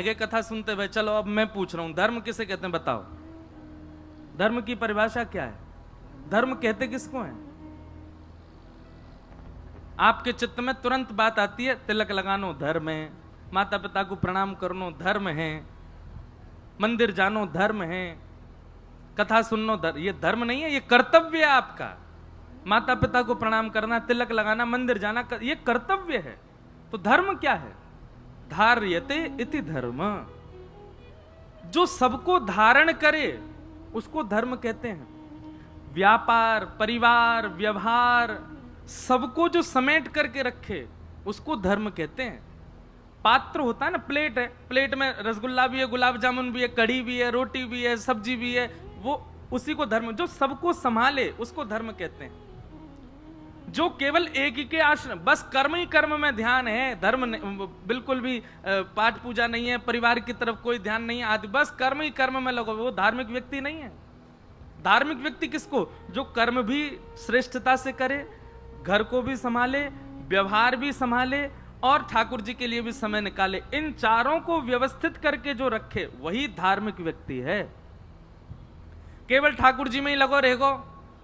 ये कथा सुनते भाई, चलो अब मैं पूछ रहा हूं, धर्म किसे कहते हैं बताओ? धर्म की परिभाषा क्या है? धर्म कहते किसको है? आपके चित्त में तुरंत बात आती है, तिलक लगानो धर्म है, माता पिता को प्रणाम करनो धर्म है, मंदिर जानो धर्म है, कथा सुननो धर्म। ये धर्म नहीं है, ये कर्तव्य है आपका। माता पिता को प्रणाम करना, तिलक लगाना, मंदिर जाना, ये कर्तव्य है। तो धर्म क्या है? धार्यते इति धर्म। जो सबको धारण करे उसको धर्म कहते हैं। व्यापार, परिवार, व्यवहार, सबको जो समेट करके रखे उसको धर्म कहते हैं। पात्र होता है ना, प्लेट है, प्लेट में रसगुल्ला भी है, गुलाब जामुन भी है, कढ़ी भी है, रोटी भी है, सब्जी भी है, वो उसी को धर्म। जो सबको संभाले उसको धर्म कहते हैं। जो केवल एक ही के आश्रम, बस कर्म ही कर्म में ध्यान है, धर्म बिल्कुल भी पाठ पूजा नहीं है, परिवार की तरफ कोई ध्यान नहीं है आदि, बस कर्म ही कर्म में लगो, वो धार्मिक व्यक्ति नहीं है। धार्मिक व्यक्ति किसको? जो कर्म भी श्रेष्ठता से करे, घर को भी संभाले, व्यवहार भी संभाले और ठाकुर जी के लिए भी समय निकाले। इन चारों को व्यवस्थित करके जो रखे वही धार्मिक व्यक्ति है। केवल ठाकुर जी में ही लगो रहेगो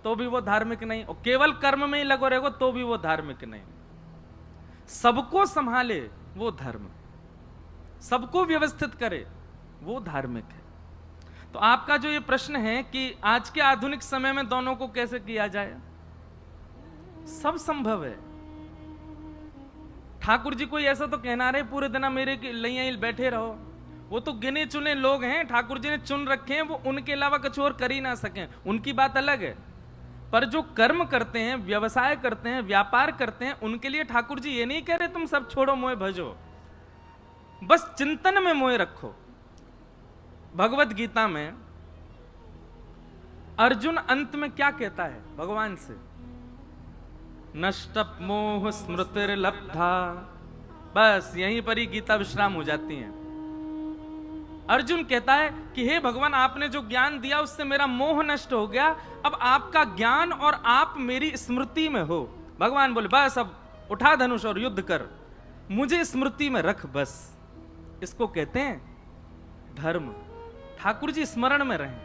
तो भी वो धार्मिक नहीं, और केवल कर्म में ही लगो रहेगो तो भी वो धार्मिक नहीं। सबको संभाले वो धर्म, सबको व्यवस्थित करे वो धार्मिक है। तो आपका जो ये प्रश्न है कि आज के आधुनिक समय में दोनों को कैसे किया जाए, सब संभव है। ठाकुर जी कोई ऐसा तो कहना रहे पूरे दिन मेरे लिए बैठे रहो, वो तो गिने चुने लोग हैं, ठाकुर जी ने चुन रखे हैं, वो उनके अलावा कुछ और कर ही ना सकें, उनकी बात अलग है। पर जो कर्म करते हैं, व्यवसाय करते हैं, व्यापार करते हैं, उनके लिए ठाकुर जी ये नहीं कह रहे तुम सब छोड़ो मोह भजो, बस चिंतन में मोह रखो। भगवत गीता में अर्जुन अंत में क्या कहता है भगवान से? नष्टप मोह स्मृतिर्लब्धा। बस यहीं पर ही गीता विश्राम हो जाती है। अर्जुन कहता है कि हे भगवान, आपने जो ज्ञान दिया उससे मेरा मोह नष्ट हो गया, अब आपका ज्ञान और आप मेरी स्मृति में हो। भगवान बोले बस अब उठा धनुष और युद्ध कर, मुझे स्मृति में रख बस। इसको कहते हैं धर्म। ठाकुर जी स्मरण में रहें,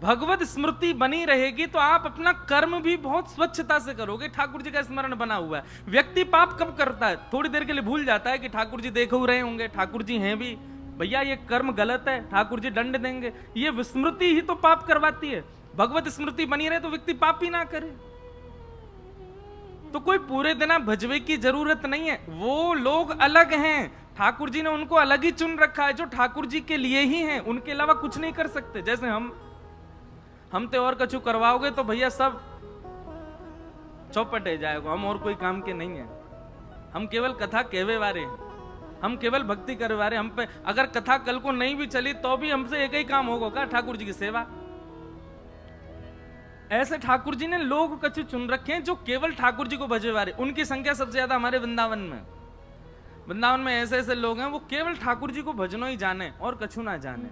भगवत स्मृति बनी रहेगी तो आप अपना कर्म भी बहुत स्वच्छता से करोगे। ठाकुर जी का स्मरण बना हुआ है। व्यक्ति पाप कब करता है? थोड़ी देर के लिए भूल जाता है कि ठाकुर जी देख रहे होंगे, ठाकुर जी हैं भी, भैया ये कर्म गलत है, ठाकुर जी दंड देंगे। ये विस्मृति ही तो पाप करवाती है। भगवत स्मृति बनी रहे तो व्यक्ति पाप ही ना करे। तो कोई पूरे दिन भजवे की जरूरत नहीं है, वो लोग अलग हैं, ठाकुर जी ने उनको अलग ही चुन रखा है, जो ठाकुर जी के लिए ही हैं, उनके अलावा कुछ नहीं कर सकते। जैसे हम तो और कछु करवाओगे तो भैया सब चौपट जाएगा, हम और कोई काम के नहीं है। हम केवल कथा कहवे वाले हैं, हम केवल भक्ति करे वाले। हम पे अगर कथा कल को नहीं भी चली तो भी हमसे एक ही काम होगा का, ठाकुर जी की सेवा। ऐसे ठाकुर जी ने लोग कछु चुन रखे हैं जो केवल ठाकुर जी को भजे वाले। उनकी संख्या सबसे ज्यादा हमारे वृंदावन में। वृंदावन में ऐसे ऐसे लोग हैं वो केवल ठाकुर जी को भजनो ही जाने और कछु ना जाने।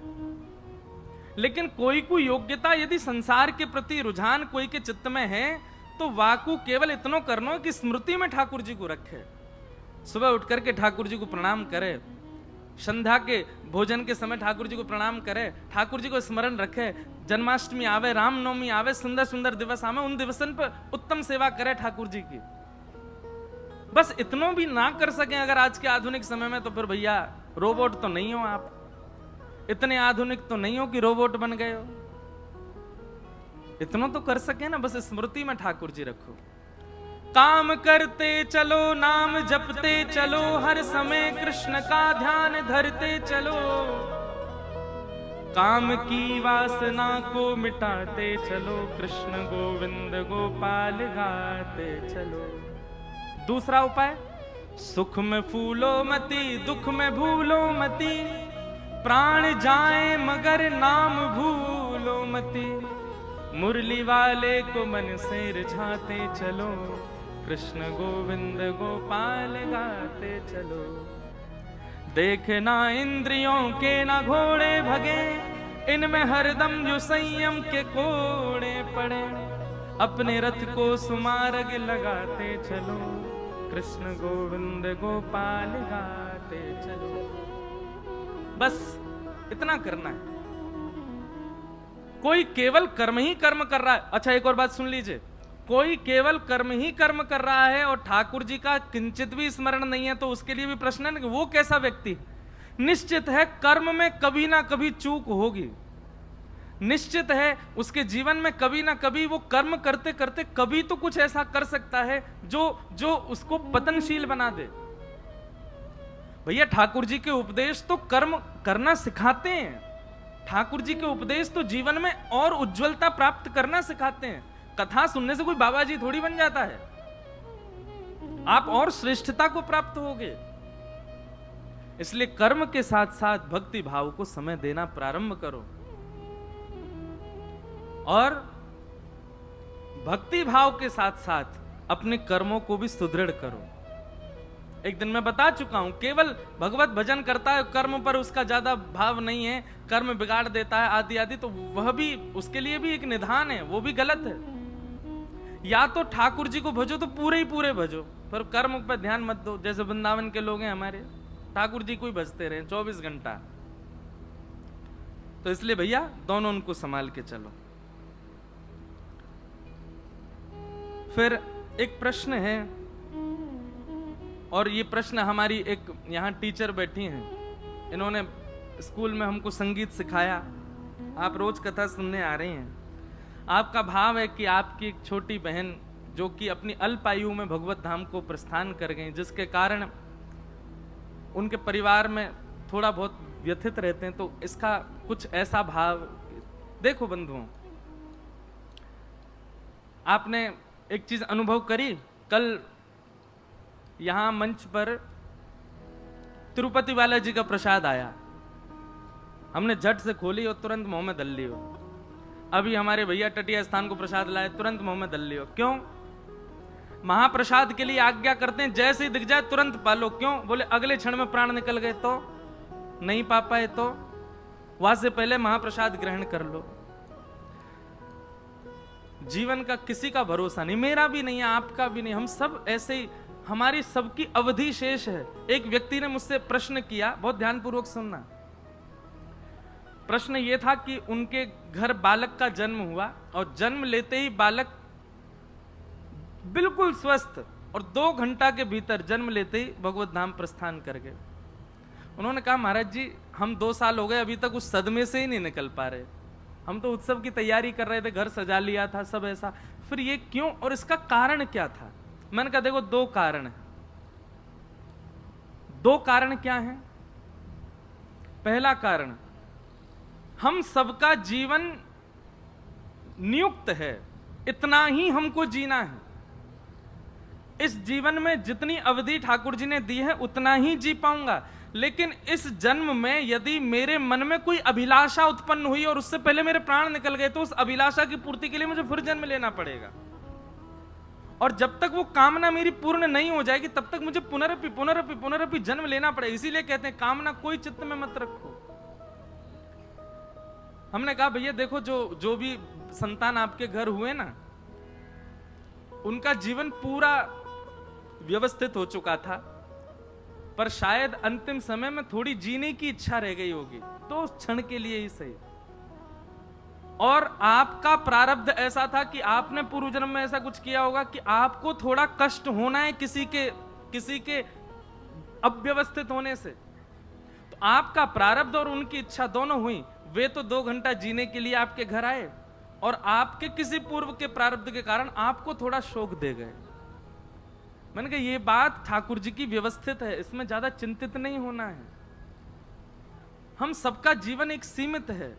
लेकिन कोई को योग्यता यदि संसार के प्रति रुझान कोई के चित्त में है तो वाकू केवल इतनो करनो कि स्मृति में ठाकुर जी को रखे। सुबह उठ करके ठाकुर जी को प्रणाम करे, संध्या के भोजन के समय ठाकुर जी को प्रणाम करे, ठाकुर जी को स्मरण रखे। जन्माष्टमी आवे, रामनवमी आवे, सुंदर सुंदर दिवस आवे, उन दिवसन पर उत्तम सेवा करे ठाकुर जी की। बस इतनो भी ना कर सके अगर आज के आधुनिक समय में तो फिर भैया रोबोट तो नहीं हो आप, इतने आधुनिक तो नहीं हो कि रोबोट बन गए हो। इतना तो कर सके ना, बस स्मृति में ठाकुर जी रखो। काम करते चलो, नाम जपते चलो, हर समय कृष्ण का ध्यान धरते चलो, काम की वासना को मिटाते चलो, कृष्ण गोविंद गोपाल गाते चलो। दूसरा उपाय, सुख में फूलो मती, दुख में भूलो मती, प्राण जाए मगर नाम भूलो मती, मुरली वाले को मन से रिझाते चलो, कृष्ण गोविंद गोपाल गाते चलो। देखना इंद्रियों के ना घोड़े भगे, इनमें हरदम जो संयम के कोड़े पड़े, अपने रथ को सुमार्ग लगाते चलो, कृष्ण गोविंद गोपाल गाते चलो। बस इतना करना है। कोई केवल कर्म ही कर्म कर रहा है। अच्छा एक और बात सुन लीजिए, कोई केवल कर्म ही कर्म कर रहा है और ठाकुर जी का किंचित भी स्मरण नहीं है, तो उसके लिए भी प्रश्न है ना कि वो कैसा व्यक्ति। निश्चित है कर्म में कभी ना कभी चूक होगी, निश्चित है उसके जीवन में कभी ना कभी वो कर्म करते करते कभी तो कुछ ऐसा कर सकता है जो उसको पतनशील बना दे। भैया ठाकुर जी के उपदेश तो कर्म करना सिखाते हैं, ठाकुर जी के उपदेश तो जीवन में और उज्जवलता प्राप्त करना सिखाते हैं। कथा सुनने से कोई बाबा जी थोड़ी बन जाता है, आप और श्रेष्ठता को प्राप्त होगे। इसलिए कर्म के साथ साथ भक्ति भाव को समय देना प्रारंभ करो और भक्ति भाव के साथ साथ अपने कर्मों को भी सुदृढ़ करो। एक दिन मैं बता चुका हूं, केवल भगवत भजन करता है, कर्म पर उसका ज्यादा भाव नहीं है, कर्म बिगाड़ देता है आदि आदि, तो वह भी उसके लिए भी एक निधान है, वो भी गलत है। या तो ठाकुर जी को भजो तो पूरे ही पूरे भजो, पर कर्म पर ध्यान मत दो। जैसे वृंदावन के लोग हैं हमारे, ठाकुर जी को ही भजते रहे 24 घंटा। तो इसलिए भैया दोनों उनको संभाल के चलो। फिर एक प्रश्न है, और ये प्रश्न हमारी एक यहाँ टीचर बैठी हैं, इन्होंने स्कूल में हमको संगीत सिखाया, आप रोज कथा सुनने आ रहे हैं। आपका भाव है कि आपकी एक छोटी बहन जो कि अपनी अल्प आयु में भगवत धाम को प्रस्थान कर गई, जिसके कारण उनके परिवार में थोड़ा बहुत व्यथित रहते हैं, तो इसका कुछ ऐसा भाव। देखो बंधुओं, आपने एक चीज अनुभव करी, कल यहां मंच पर तिरुपति बालाजी का प्रसाद आया, हमने झट से खोली और तुरंत मुंह में दल लियो। अभी हमारे भैया टटिया स्थान को प्रसाद लाए, तुरंत मुंह में दल लियो। क्यों? महाप्रसाद के लिए आज्ञा करते हैं, जैसे ही दिख जाए तुरंत पालो। क्यों? बोले अगले क्षण में प्राण निकल गए तो नहीं पा पाए, तो वहां से पहले महाप्रसाद ग्रहण कर लो। जीवन का किसी का भरोसा नहीं, मेरा भी नहीं है, आपका भी नहीं, हम सब ऐसे ही, हमारी सबकी अवधि शेष है। एक व्यक्ति ने मुझसे प्रश्न किया, बहुत ध्यानपूर्वक सुनना। प्रश्न यह था कि उनके घर बालक का जन्म हुआ और जन्म लेते ही बालक बिल्कुल स्वस्थ और 2 घंटा के भीतर जन्म लेते ही भगवत धाम प्रस्थान कर गए। उन्होंने कहा महाराज जी हम 2 साल हो गए अभी तक उस सदमे से ही नहीं निकल पा रहे, हम तो उत्सव की तैयारी कर रहे थे, घर सजा लिया था, सब ऐसा, फिर ये क्यों और इसका कारण क्या था? मैंने कहा देखो 2 कारण है। 2 कारण क्या है? पहला कारण, हम सबका जीवन नियुक्त है, इतना ही हमको जीना है। इस जीवन में जितनी अवधि ठाकुर जी ने दी है उतना ही जी पाऊंगा, लेकिन इस जन्म में यदि मेरे मन में कोई अभिलाषा उत्पन्न हुई और उससे पहले मेरे प्राण निकल गए, तो उस अभिलाषा की पूर्ति के लिए मुझे फिर जन्म लेना पड़ेगा। और जब तक वो कामना मेरी पूर्ण नहीं हो जाएगी तब तक मुझे पुनरपि पुनरपि पुनरपि जन्म लेना पड़ेगा। इसीलिए कहते हैं कामना कोई चित्त में मत रखो। हमने कहा भैया देखो जो भी संतान आपके घर हुए ना, उनका जीवन पूरा व्यवस्थित हो चुका था, पर शायद अंतिम समय में थोड़ी जीने की इच्छा रह गई होगी, तो उस क्षण के लिए ही सही। और आपका प्रारब्ध ऐसा था कि आपने पूर्व जन्म में ऐसा कुछ किया होगा कि आपको थोड़ा कष्ट होना है किसी के अव्यवस्थित होने से, तो आपका प्रारब्ध और उनकी इच्छा दोनों हुई। वे तो 2 घंटा जीने के लिए आपके घर आए और आपके किसी पूर्व के प्रारब्ध के कारण आपको थोड़ा शोक दे गए। मैंने कहा ये बात ठाकुर जी की व्यवस्थित है, इसमें ज्यादा चिंतित नहीं होना है। हम सबका जीवन एक सीमित है।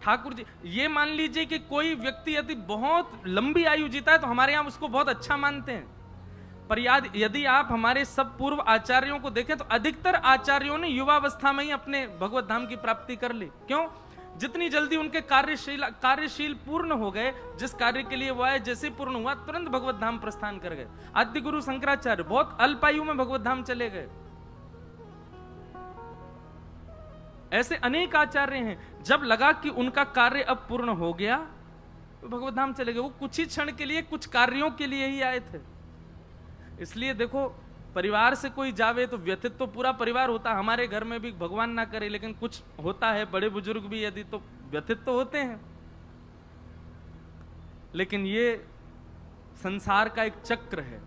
ठाकुर जी, ये मान लीजिए कि कोई व्यक्ति यदि बहुत लंबी आयु जीता है तो हमारे यहां उसको बहुत अच्छा मानते हैं, पर यदि आप हमारे सब पूर्व आचार्यों को देखें तो अधिकतर आचार्यों ने युवावस्था में ही अपने भगवत धाम की प्राप्ति कर ली। क्यों? जितनी जल्दी उनके कार्यशील पूर्ण हो गए, जिस कार्य के लिए वो आए जैसे पूर्ण हुआ तुरंत भगवत धाम प्रस्थान कर गए। आद्य गुरु शंकराचार्य बहुत अल्प आयु में भगवत धाम चले गए। ऐसे अनेक आचार्य हैं, जब लगा कि उनका कार्य अब पूर्ण हो गया तो भगवत धाम चले गए। वो कुछ ही क्षण के लिए कुछ कार्यों के लिए ही आए थे। इसलिए देखो परिवार से कोई जावे तो व्यथित तो पूरा परिवार होता, हमारे घर में भी भगवान ना करे लेकिन कुछ होता है, बड़े बुजुर्ग भी यदि तो व्यथित तो होते हैं। लेकिन ये संसार का एक चक्र है,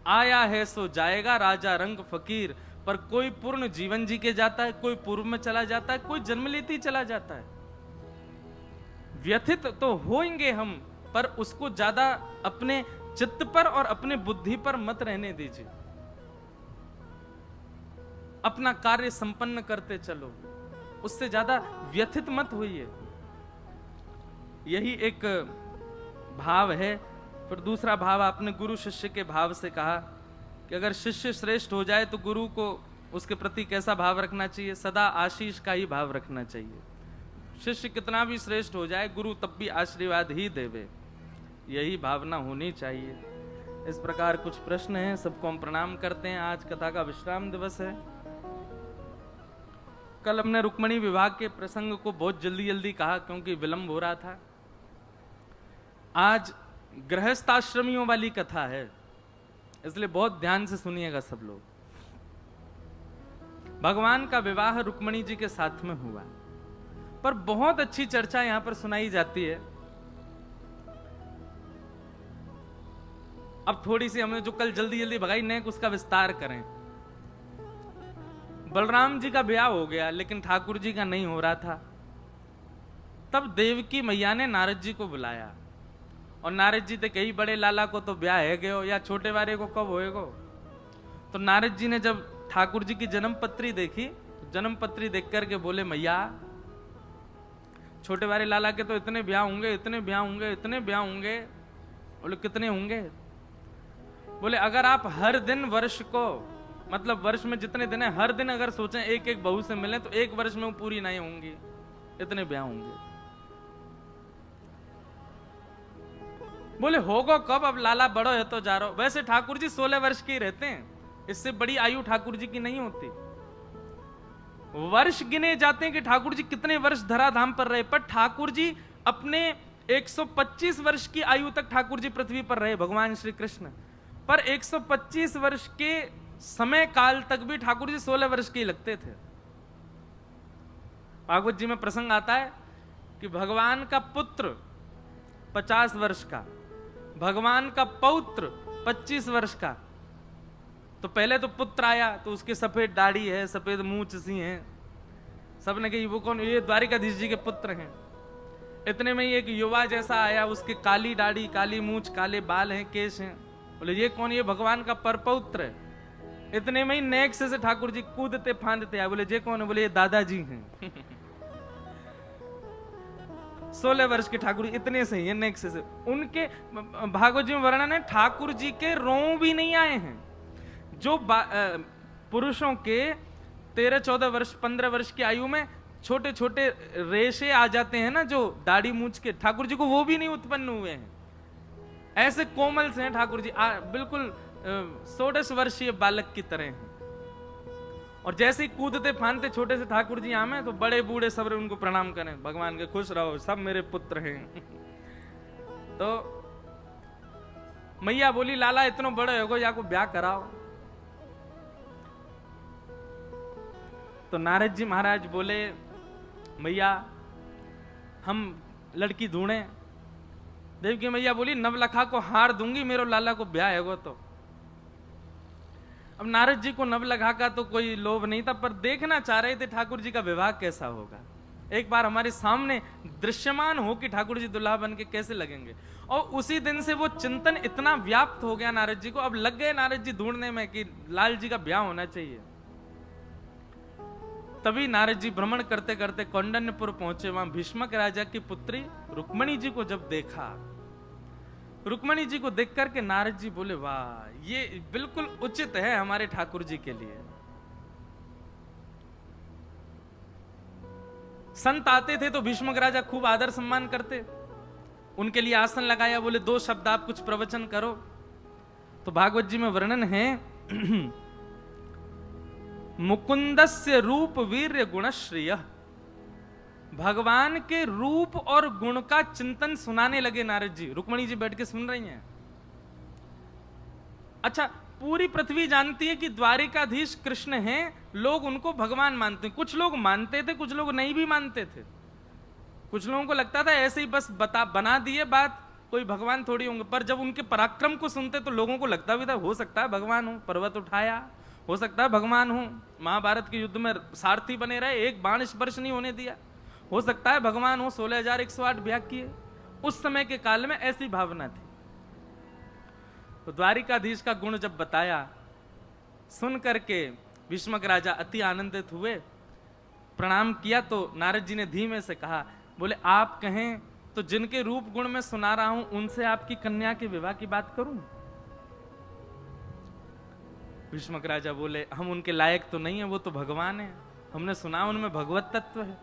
आया है सो जाएगा, राजा रंग फकीर। पर कोई पूर्ण जीवन जी के जाता है, कोई पूर्व में चला जाता है, कोई जन्म लेते ही चला जाता है। व्यथित तो होंगे हम, पर उसको ज्यादा अपने चित्त पर और अपने बुद्धि पर मत रहने दीजिए। अपना कार्य संपन्न करते चलो, उससे ज्यादा व्यथित मत होइए। यही एक भाव है। फिर दूसरा भाव आपने गुरु शिष्य के भाव से कहा कि अगर शिष्य श्रेष्ठ हो जाए तो गुरु को उसके प्रति कैसा भाव रखना चाहिए? सदा आशीष का ही भाव रखना चाहिए। शिष्य कितना भी श्रेष्ठ हो जाए, गुरु तब भी आशीर्वाद ही देवे, यही भावना होनी चाहिए। इस प्रकार कुछ प्रश्न हैं, सबको हम प्रणाम करते हैं। आज कथा का विश्राम दिवस है। कल हमने रुक्मणी विवाह के प्रसंग को बहुत जल्दी जल्दी कहा क्योंकि विलंब हो रहा था। आज गृहस्थाश्रमियों वाली कथा है, इसलिए बहुत ध्यान से सुनिएगा सब लोग। भगवान का विवाह रुक्मणी जी के साथ में हुआ, पर बहुत अच्छी चर्चा यहां पर सुनाई जाती है। अब थोड़ी सी हमने जो कल जल्दी जल्दी भगाई नेक उसका विस्तार करें। बलराम जी का ब्याह हो गया लेकिन ठाकुर जी का नहीं हो रहा था। तब देवकी मैया ने नारद जी को बुलाया और नारद जी थे कही बड़े लाला को तो ब्याह है गयो, या छोटे वाले को कब होएगो। तो नारद जी ने जब ठाकुर जी की जन्म पत्री देखी, जन्म पत्री देख करके बोले मैया छोटे वाले लाला के तो इतने ब्याह होंगे, इतने ब्याह होंगे, इतने ब्याह होंगे। बोले कितने होंगे? बोले अगर आप हर दिन वर्ष को, मतलब वर्ष में जितने दिन है, हर दिन अगर सोचें एक एक बहू से मिले तो एक वर्ष में वो पूरी नहीं होंगी, इतने ब्याह होंगे। बोले होगा कब? अब लाला बड़ो है तो जा रहा हो। वैसे ठाकुर जी 16 वर्ष के ही रहते हैं, इससे बड़ी आयु ठाकुर जी की नहीं होती। वर्ष गिने जाते हैं कि ठाकुर जी कितने वर्ष धराधाम पर रहे, पर ठाकुर जी अपने 125 वर्ष की आयु तक ठाकुर जी पृथ्वी पर रहे, भगवान श्री कृष्ण। पर 125 वर्ष के समय काल तक भी ठाकुर जी 16 वर्ष के ही लगते थे। भागवत जी में प्रसंग आता है कि भगवान का पुत्र 50 वर्ष का, भगवान का पौत्र 25 वर्ष का। तो पहले तो पुत्र आया तो उसके सफेद दाढ़ी है, सफेद मूंछ सी है, सबने कही वो कौन? ये द्वारिकाधीश जी के पुत्र हैं। इतने में ही एक युवा जैसा आया, उसके काली दाढ़ी, काली मूंछ, काले बाल हैं, केश हैं। बोले ये कौन? ये भगवान का परपौत्र है। इतने में ही नेक से ठाकुर जी कूदते फांदते आए। बोले ये कौन है? बोले ये दादाजी हैं। 16 वर्ष के ठाकुर जी इतने से ही नेक से उनके भागवत जी में वर्णन है, ठाकुर जी के रों भी नहीं आए हैं। जो पुरुषों के 13-14 वर्ष 15 वर्ष की आयु में छोटे छोटे रेशे आ जाते हैं ना, जो दाढ़ी मूंछ के, ठाकुर जी को वो भी नहीं उत्पन्न हुए हैं। ऐसे कोमल से हैं ठाकुर जी, बिल्कुल 16 वर्षीय बालक की तरह हैं। और जैसे ही कूदते फांदते छोटे से ठाकुर जी आमे तो बड़े बूढ़े सब उनको प्रणाम करें, भगवान के खुश रहो, सब मेरे पुत्र हैं। तो मैया बोली लाला इतना बड़े हो गए, या को ब्याह कराओ। तो नारद जी महाराज बोले मैया हम लड़की ढूंढे। देवकी मैया बोली नवलखा को हार दूंगी, मेरो लाला को ब्याह है वो। तो अब नारद जी को नवलखा का तो कोई लोभ नहीं था, पर देखना चाह रहे थे ठाकुर जी का विवाह कैसा होगा। एक बार हमारे सामने दृश्यमान हो कि ठाकुर जी दुल्हा बन के कैसे लगेंगे। और उसी दिन से वो चिंतन इतना व्याप्त हो गया नारद जी को, अब लग गए नारद जी ढूंढने में कि लाल जी का ब्याह होना चाहिए। तभी नारद जी भ्रमण करते करते कौंडन्यपुर पहुंचे। वहां भीष्मक राजा की पुत्री रुक्मणी जी को जब देखा, रुक्मणी जी को देख करके नारद जी बोले वाह ये बिल्कुल उचित है हमारे ठाकुर जी के लिए। संत आते थे तो भीष्मक राजा खूब आदर सम्मान करते, उनके लिए आसन लगाया, बोले 2 शब्द आप कुछ प्रवचन करो। तो भागवत जी में वर्णन है मुकुंदस्य रूप वीर्य गुणश्रिय। भगवान के रूप और गुण का चिंतन सुनाने लगे नारद जी। रुक्मणी जी बैठ के सुन रही हैं। अच्छा पूरी पृथ्वी जानती है कि द्वारिकाधीश कृष्ण हैं, लोग उनको भगवान मानते हैं। कुछ लोग मानते थे, कुछ लोग नहीं भी मानते थे। कुछ लोगों को लगता था ऐसे ही बस बना दिए बात, कोई भगवान थोड़ी होंगे। पर जब उनके पराक्रम को सुनते तो लोगों को लगता भी था हो सकता है भगवान हो, पर्वत उठाया, हो सकता है भगवान हो, महाभारत के युद्ध में सारथी बने रहे, एक बाण स्पर्श नहीं होने दिया, हो सकता है भगवान हो, 16,108 व्याग किए। उस समय के काल में ऐसी भावना थी। तो द्वारिकाधीश का गुण जब बताया, सुन करके भीष्मक राजा अति आनंदित हुए, प्रणाम किया। तो नारद जी ने धीमे से कहा, बोले आप कहें तो जिनके रूप गुण में सुना रहा हूं उनसे आपकी कन्या के विवाह की बात करूं? भीष्मक राजा बोले, हम उनके लायक तो नहीं है, वो तो भगवान है, हमने सुना उनमें भगवत तत्व है।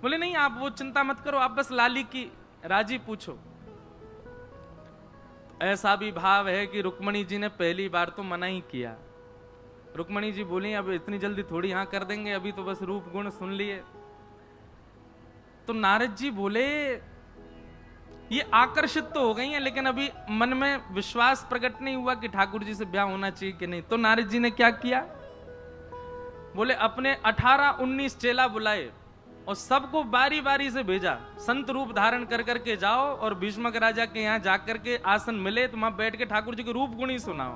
बोले नहीं, आप वो चिंता मत करो, आप बस लाली की राजी पूछो। ऐसा भी भाव है कि रुक्मणी जी ने पहली बार तो मना ही किया। रुक्मणी जी बोली, अब इतनी जल्दी थोड़ी हाँ कर देंगे, अभी तो बस रूप गुण सुन लिए। तो नारद जी बोले, ये आकर्षित तो हो गई हैं, लेकिन अभी मन में विश्वास प्रकट नहीं हुआ कि ठाकुर जी से ब्याह होना चाहिए कि नहीं। तो नारद जी ने क्या किया, बोले अपने 18-19 चेला बुलाए और सबको बारी बारी से भेजा, संत रूप धारण कर करके जाओ और भीष्मक राजा के यहाँ जाकर के आसन मिले तो वहां बैठ के ठाकुर जी के रूप गुण ही सुनाओ।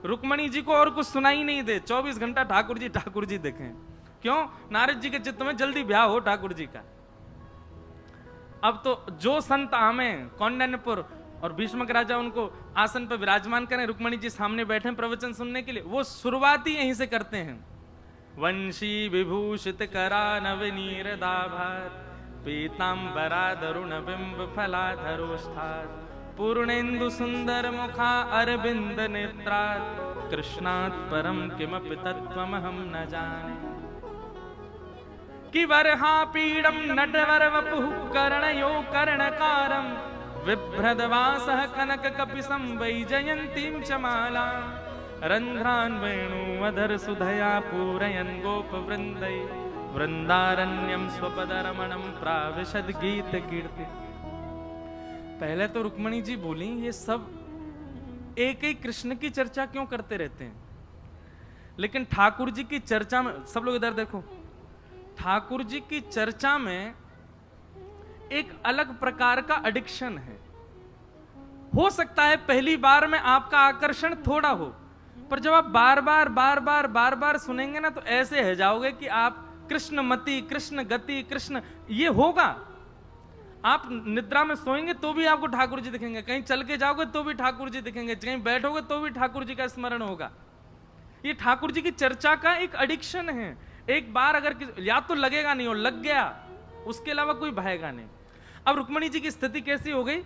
रुक्मणी जी को और कुछ सुनाई नहीं दे, 24 घंटा ठाकुर जी देखें। क्यों? नारद जी के चित्त में जल्दी ब्याह हो ठाकुर जी का। अब तो जो संत आमे कौंडन्यपुर और भीष्मक राजा उनको आसन पर विराजमान करें, रुक्मणी जी सामने बैठे प्रवचन सुनने के लिए, वो शुरुआत ही यहीं से करते हैं। वंशी विभूषित करा नवनीरदाभार, पीतांबरा दरुण बिंब फलाधरोष्ठात्, पूर्णेन्दु सुंदर मुखा अरविंद नेत्रात्, कृष्णात् परम किमपि तत्त्वमहं न जाने। कि वरहा पीडम नटवर वपुः कर्णयो कर्णकारं, बिभ्रदवासः कनक कपिसं वैजयन्तीं च मालाम्, रन्ध्रान् वेणुवधर सुधया पूरयन् गोपवृन्दै, वृन्दारण्यं स्वपदरमणं प्राविशद गीत कीर्ति। पहले तो रुक्मणी जी बोली, ये सब एक ही कृष्ण की चर्चा क्यों करते रहते हैं? लेकिन ठाकुर जी की चर्चा में, सब लोग इधर देखो, ठाकुर जी की चर्चा में एक अलग प्रकार का एडिक्शन है। हो सकता है पहली बार में आपका आकर्षण थोड़ा हो, पर जब आप बार बार सुनेंगे ना तो ऐसे है जाओगे कि आप कृष्णमति, कृष्ण गति, कृष्ण, ये होगा। आप निद्रा में सोएंगे तो भी आपको ठाकुर जी दिखेंगे, कहीं चल के जाओगे तो भी ठाकुर जी दिखेंगे, कहीं बैठोगे तो भी ठाकुर जी का स्मरण होगा। ये ठाकुर जी की चर्चा का एक एडिक्शन है। एक बार अगर या तो लगेगा नहीं, और लग गया उसके अलावा कोई भाएगा नहीं। अब रुक्मणी जी की स्थिति कैसी हो गई?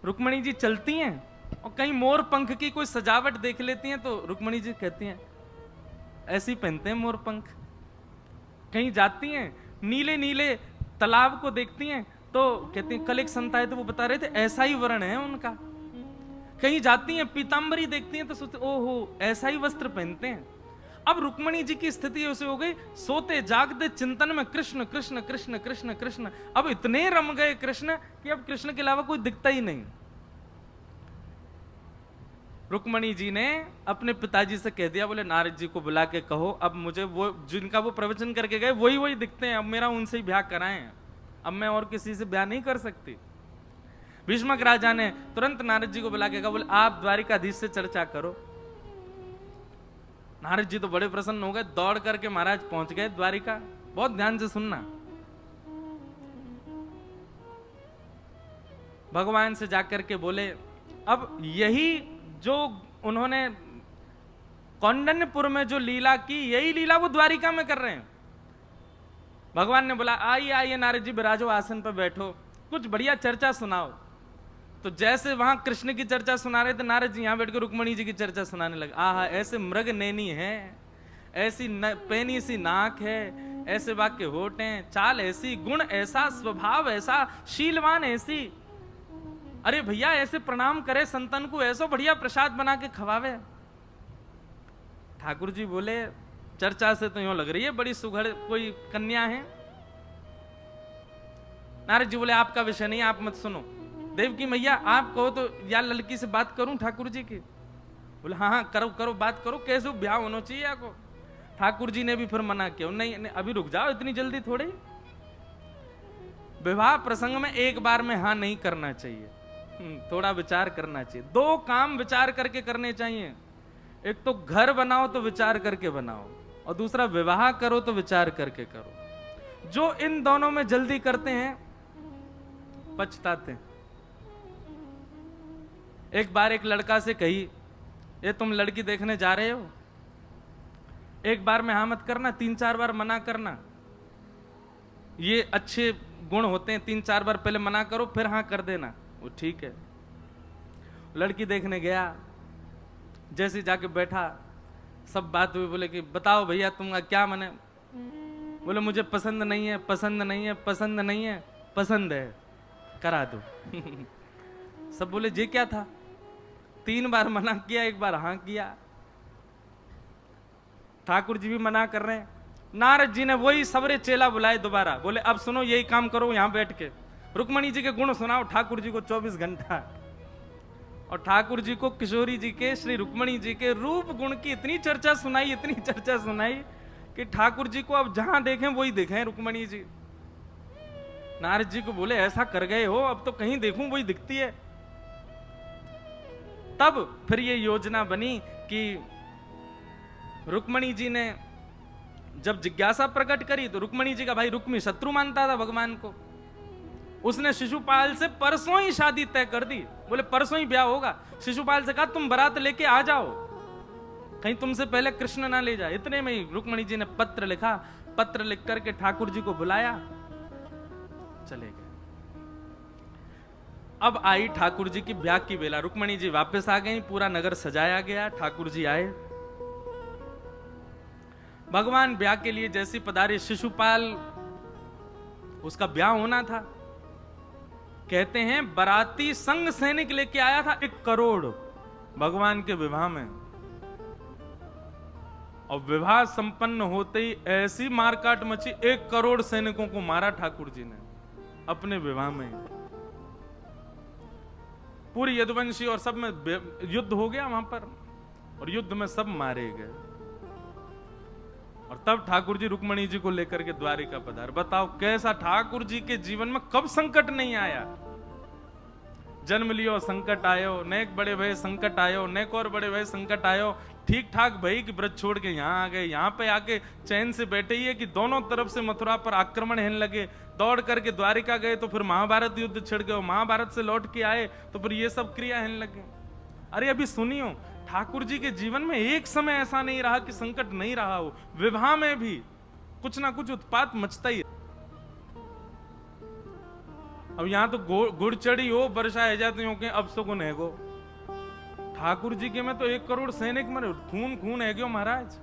रुक्मणी जी चलती हैं और कहीं मोर पंख की कोई सजावट देख लेती हैं तो रुक्मणी जी कहती हैं ऐसी पहनते हैं मोर पंख। कहीं जाती हैं नीले नीले तालाब को देखती हैं तो कहती हैं, कल एक संत आए थे वो बता रहे थे ऐसा ही वर्ण है उनका। कहीं जाती हैं पीतांबरी देखती हैं तो सोचते ओहो ऐसा ही वस्त्र पहनते हैं। अब रुक्मणी जी की स्थिति उसे हो गई, सोते जागते चिंतन में कृष्ण कृष्ण कृष्ण कृष्ण कृष्ण। अब इतने रम गए कृष्ण कि अब कृष्ण के अलावा कोई दिखता ही नहीं। रुक्मणी जी ने अपने पिताजी से कह दिया, बोले नारद जी को बुला के कहो अब मुझे वो जिनका वो प्रवचन करके गए वही दिखते हैं, अब मेरा उनसे ही ब्याह कराएं, अब मैं और किसी से ब्याह नहीं कर सकती। भीष्मक राजा ने तुरंत नारद जी को बुला के कहा, बोले आप द्वारिकाधीश से चर्चा करो। नारद जी तो बड़े प्रसन्न हो गए, दौड़ करके महाराज पहुंच गए द्वारिका। बहुत ध्यान से सुनना, भगवान से जाकर के बोले अब यही जो उन्होंने कौंडन्यपुर में जो लीला की, यही लीला वो द्वारिका में कर रहे हैं। भगवान ने बोला आइए आइए नारद जी विराजो, आसन पर बैठो, कुछ बढ़िया चर्चा सुनाओ। तो जैसे वहां कृष्ण की चर्चा सुना रहे थे, नारद जी यहां बैठ के रुक्मणी जी की चर्चा सुनाने लगे। आहा ऐसे मृग नैनी है, ऐसी पैनी सी नाक है, ऐसे वाक्य होठ हैं, चाल ऐसी, गुण ऐसा, स्वभाव ऐसा, शीलवान ऐसी। अरे भैया ऐसे प्रणाम करे संतन को, ऐसा बढ़िया प्रसाद बना के खवावे। ठाकुर जी बोले चर्चा से तो यूं लग रही है बड़ी सुघड़ कोई कन्या है। नारद जी बोले आपका विषय नहीं, आप मत सुनो। देवकी मैया आप कहो तो या लड़की से बात करूं ठाकुर जी की? बोले हाँ हाँ करो करो बात करो, कैसे ब्याह होना चाहिए आपको? ठाकुर जी ने भी फिर मना किया, नहीं, नहीं अभी रुक जाओ, इतनी जल्दी थोड़ी। विवाह प्रसंग में एक बार में हाँ नहीं करना चाहिए, थोड़ा विचार करना चाहिए। दो काम विचार करके करने चाहिए, एक तो घर बनाओ तो विचार करके बनाओ, और दूसरा विवाह करो तो विचार करके करो। जो इन दोनों में जल्दी करते हैं पछताते हैं। एक बार एक लड़का से कही, ये तुम लड़की देखने जा रहे हो, एक बार में हाँ मत करना, 3-4 बार मना करना, ये अच्छे गुण होते हैं, 3-4 बार पहले मना करो फिर हाँ कर देना। वो ठीक है। लड़की देखने गया, जैसे जाके बैठा, सब बात हुई, बोले कि बताओ भैया तुम क्या मने? बोले मुझे पसंद नहीं है, पसंद नहीं है, पसंद नहीं है, पसंद है, करा दो। सब बोले जे क्या था? 3 बार मना किया, 1 बार हाँ किया। ठाकुर जी भी मना कर रहे हैं। नारद जी ने वही सबरे चेला बुलाए दोबारा, बोले अब सुनो यही काम करो यहां बैठ के, रुक्मणी जी के गुण सुनाओ ठाकुर जी को 24 घंटा। और ठाकुर जी को किशोरी जी के, श्री रुक्मणी जी के रूप गुण की इतनी चर्चा सुनाई, इतनी चर्चा सुनाई कि ठाकुर जी को अब जहां देखें वही देखें रुक्मणी जी। नारद जी को बोले ऐसा कर गए हो, अब तो कहीं देखूं वही दिखती है। तब फिर ये योजना बनी कि रुक्मणी जी ने जब जिज्ञासा प्रकट करी तो रुक्मणी जी का भाई रुक्मी शत्रु मानता था भगवान को, उसने शिशुपाल से परसों ही शादी तय कर दी। बोले परसों ही ब्याह होगा। शिशुपाल से कहा तुम बारात लेके आ जाओ, कहीं तुमसे पहले कृष्ण ना ले जाए। इतने में ही रुक्मणी जी ने पत्र लिखा, पत्र लिख करके ठाकुर जी को बुलाया, चले गए। अब आई ठाकुर जी की ब्याह की बेला। रुक्मणी जी वापस आ गई, पूरा नगर सजाया गया, ठाकुर जी आए। भगवान ब्याह के लिए जैसी पधारे, शिशुपाल उसका ब्याह होना था। कहते हैं बाराती संग सैनिक लेके आया था 1 करोड़ भगवान के विवाह में, और विवाह संपन्न होते ही ऐसी मारकाट मची, 1 करोड़ सैनिकों को मारा ठाकुर जी ने अपने विवाह में। पूरी यदुवंशी और सब में युद्ध हो गया वहां पर, और युद्ध में सब मारे गए। और तब ठाकुर जी रुक्मणी जी को लेकर के द्वारिका पधार। बताओ कैसा ठाकुर जी के जीवन में कब संकट नहीं आया। जन्म लियो संकट आयो, नेक बड़े भय संकट आयो, नेक और बड़े भय संकट आयो। ठीक ठाक भाई कि ब्रज छोड़ के यहाँ आ गए, यहाँ पे आके चैन से बैठे ही है कि दोनों तरफ से मथुरा पर आक्रमण होने लगे। दौड़ करके द्वारिका गए तो फिर महाभारत युद्ध छिड़ गए, महाभारत से लौट के आए तो फिर ये सब क्रिया होने लगे। अरे अभी सुनियो, ठाकुर जी के जीवन में एक समय ऐसा नहीं रहा कि संकट नहीं रहा हो। विवाह में भी कुछ ना कुछ उत्पात मचता ही। अब यहां तो गुड़ चढ़ी हो, वर्षा है जाती हो के अब सगुन है गो। ठाकुर जी के में तो 1 करोड़ सैनिक मरे, खून खून है क्यों महाराज।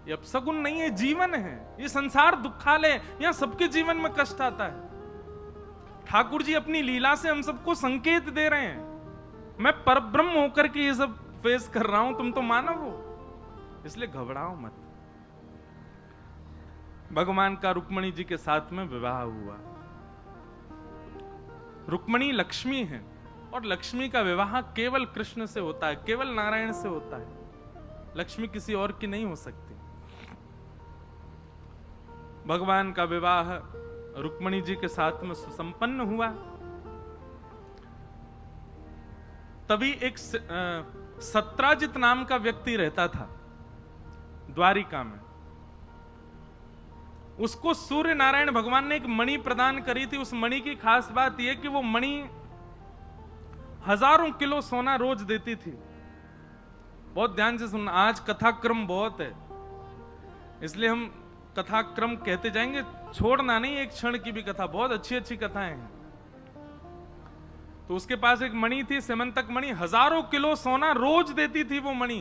ये अब सगुन नहीं है, जीवन है। ये संसार दुखालय, यहां सबके जीवन में कष्ट आता है। ठाकुर जी अपनी लीला से हम सबको संकेत दे रहे हैं। मैं परब्रह्म होकर के ये सब फेस कर रहा हूं, तुम तो मानव हो, इसलिए घबराओ मत। भगवान का रुक्मणी जी के साथ में विवाह हुआ। रुक्मणी लक्ष्मी है, और लक्ष्मी का विवाह केवल कृष्ण से होता है, केवल नारायण से होता है। लक्ष्मी किसी और की नहीं हो सकती। भगवान का विवाह रुक्मणी जी के साथ में सुसंपन्न हुआ। तभी एक सत्राजित नाम का व्यक्ति रहता था द्वारिका में। उसको सूर्य नारायण भगवान ने एक मणि प्रदान करी थी। उस मणि की खास बात यह कि वो मणि हजारों किलो सोना रोज देती थी। बहुत ध्यान से सुनना, आज कथाक्रम बहुत है, इसलिए हम कथाक्रम कहते जाएंगे, छोड़ना नहीं एक क्षण की भी कथा। बहुत अच्छी अच्छी कथाएं हैं। तो उसके पास एक मणि थी, सेमंतक मणि, हजारों किलो सोना रोज देती थी वो मणि।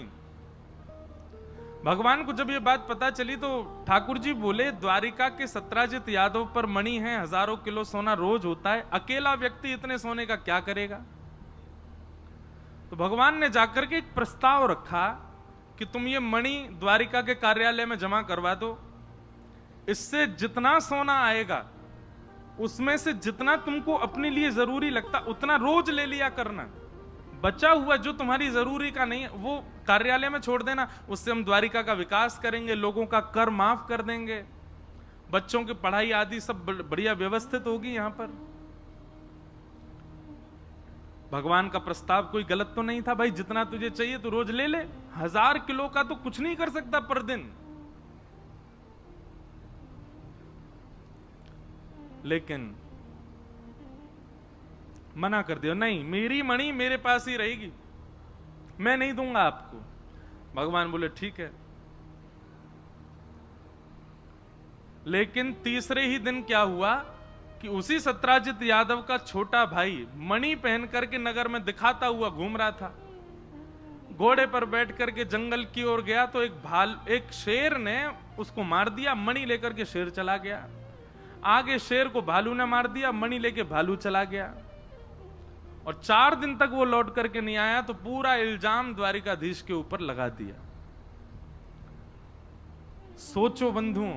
भगवान को जब ये बात पता चली तो ठाकुर जी बोले, द्वारिका के सत्राजित यादव पर मणि है, हजारों किलो सोना रोज होता है, अकेला व्यक्ति इतने सोने का क्या करेगा। तो भगवान ने जाकर के एक प्रस्ताव रखा कि तुम ये मणि द्वारिका के कार्यालय में जमा करवा दो, इससे जितना सोना आएगा उसमें से जितना तुमको अपने लिए जरूरी लगता उतना रोज ले लिया करना। बचा हुआ जो तुम्हारी जरूरी का नहीं है वो कार्यालय में छोड़ देना। उससे हम द्वारिका का विकास करेंगे, लोगों का कर माफ कर देंगे, बच्चों की पढ़ाई आदि सब बढ़िया व्यवस्थित होगी यहां पर। भगवान का प्रस्ताव कोई गलत तो नहीं था भाई, जितना तुझे चाहिए तो रोज ले ले। 1000 किलो का तो कुछ नहीं कर सकता पर दिन। लेकिन मना कर दिया, नहीं मेरी मणि मेरे पास ही रहेगी, मैं नहीं दूंगा आपको। भगवान बोले ठीक है। लेकिन तीसरे ही दिन क्या हुआ कि उसी सत्राजित यादव का छोटा भाई मणि पहन करके नगर में दिखाता हुआ घूम रहा था। घोड़े पर बैठ करके जंगल की ओर गया तो एक शेर ने उसको मार दिया। मणि लेकर के शेर चला गया। आगे शेर को भालू ने मार दिया, मणि लेके भालू चला गया। और 4 दिन तक वो लौट करके नहीं आया तो पूरा इल्जाम द्वारिकाधीश के ऊपर लगा दिया। सोचो बंधुओं,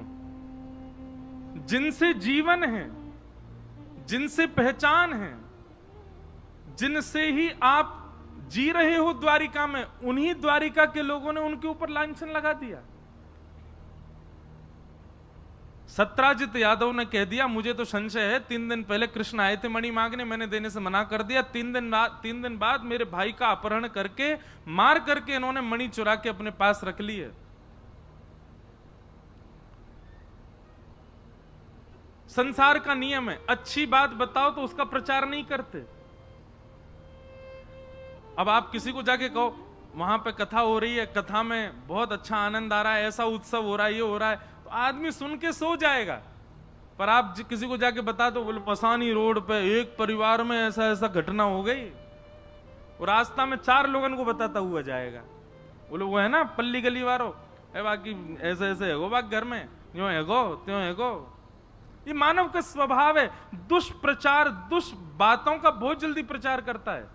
जिनसे जीवन है, जिनसे पहचान है, जिनसे ही आप जी रहे हो द्वारिका में, उन्हीं द्वारिका के लोगों ने उनके ऊपर लांछन लगा दिया। सत्राजित यादव ने कह दिया मुझे तो संशय है, 3 दिन पहले कृष्ण आए थे मणि मांगने, मैंने देने से मना कर दिया। 3 दिन बाद मेरे भाई का अपहरण करके मार करके इन्होंने मणि चुरा के अपने पास रख ली है। संसार का नियम है, अच्छी बात बताओ तो उसका प्रचार नहीं करते। अब आप किसी को जाके कहो वहां पे कथा हो रही है, कथा में बहुत अच्छा आनंद आ रहा है, ऐसा उत्सव हो रहा है, ये हो रहा है, तो आदमी सुन के सो जाएगा। पर आप किसी को जाके बता दो, बोले पसानी रोड पे एक परिवार में ऐसा ऐसा घटना हो गई, और रास्ता में 4 लोगों को बताता हुआ जाएगा। बोले वो है ना पल्ली गली वालों, बाकी ऐसे ऐसे है बाकी घर में यूं है गो त्यों है गो। ये मानव का स्वभाव है, दुष्प्रचार बातों का बहुत जल्दी प्रचार करता है,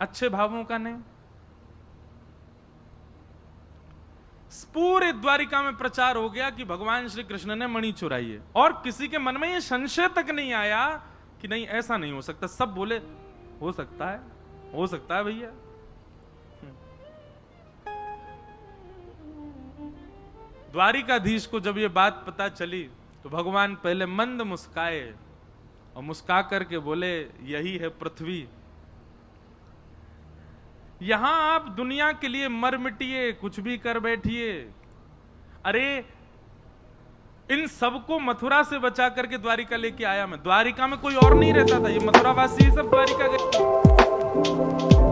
अच्छे भावों का नहीं। पूरे द्वारिका में प्रचार हो गया कि भगवान श्री कृष्ण ने मणि चुराई है, और किसी के मन में ये संशय तक नहीं आया कि नहीं ऐसा नहीं हो सकता। सब बोले हो सकता है भैया। द्वारिकाधीश को जब ये बात पता चली तो भगवान पहले मंद मुस्काए और मुस्का करके बोले यही है पृथ्वी, यहां आप दुनिया के लिए मर मिटिए, कुछ भी कर बैठिए। अरे इन सबको मथुरा से बचा करके द्वारिका लेके आया मैं। द्वारिका में कोई और नहीं रहता था, ये मथुरावासी सब द्वारिका गए।